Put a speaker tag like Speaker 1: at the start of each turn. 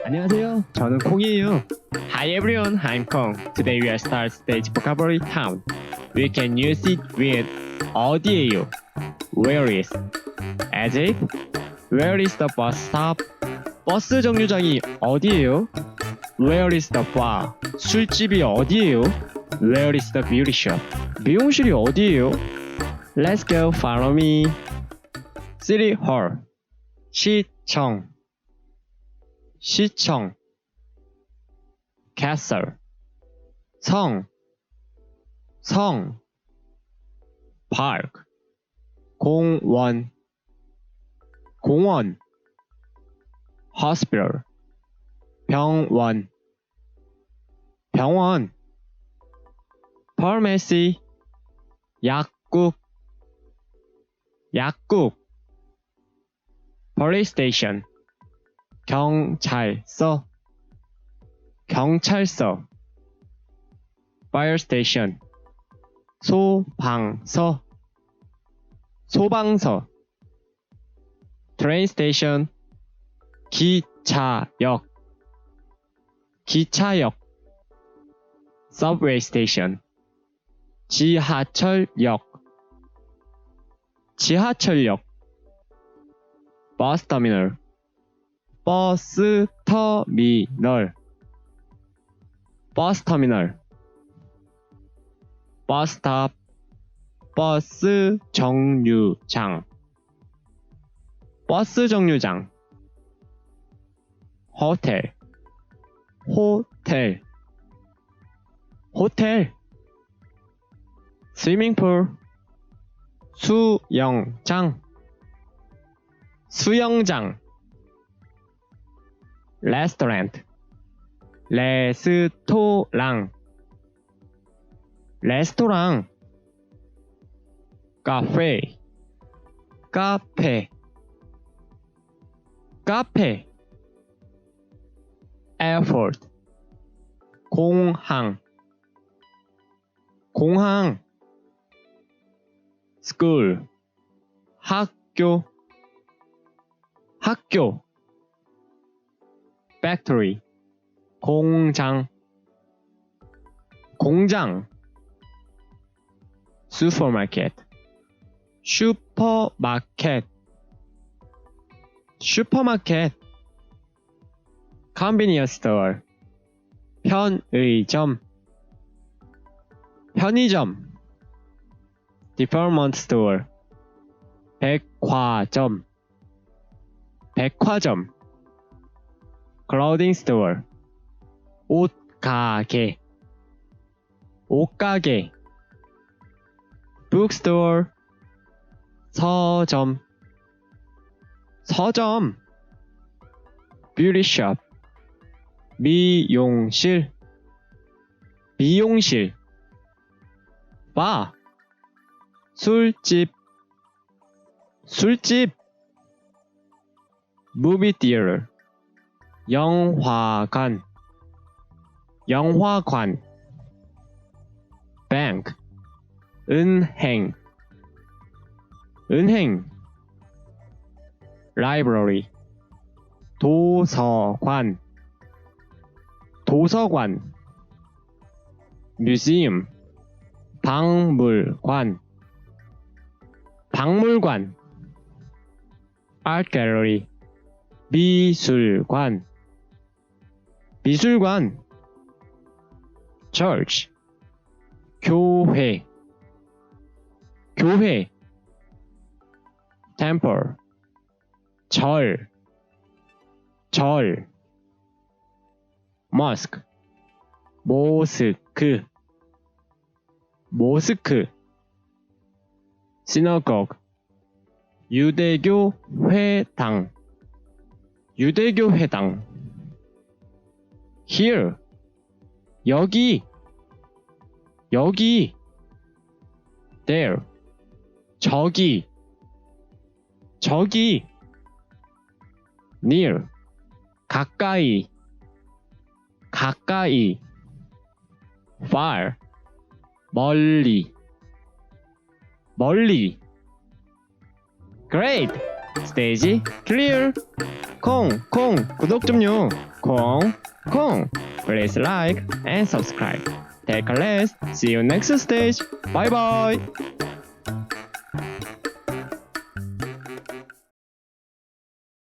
Speaker 1: 안녕하세요. 저는 콩이에요.
Speaker 2: Hi everyone, I'm Kong. Today we are start stage vocabulary count. We can use it with 어디예요? Where is? As if Where is the bus stop? 버스 정류장이 어디예요? Where is the bar? 술집이 어디예요? Where is the beauty shop? 미용실이 어디예요? Let's go, follow me. City Hall 시청 시청 Castle 성 Park 공원 Hospital 병원 Pharmacy 약-guk Police Station 경찰서 Fire Station 소방서 Train Station 기차역 Subway Station 지하철역 버스터미널 버스스톱 버스정류장 호텔 스위밍풀 수영장 레스토랑 카페 에어포트 공항 스쿨 학교 factory 공장 슈퍼마켓 convenience store 편의점 department store 백화점 clothing store 옷가게 bookstore 서점 beauty shop 미용실 bar 술집 movie theater 영화관 bank 은행 library 도서관 museum 박물관 art gallery 미술관 church 교회 temple 절 mosque 모스크 synagogue 유대교 회당 here 여기 there 저기 near 가까이 far 멀리 Great! 스테이지 클리어. 콩 구독 좀요. 콩 please like and subscribe. Take a rest. See you next stage. Bye bye.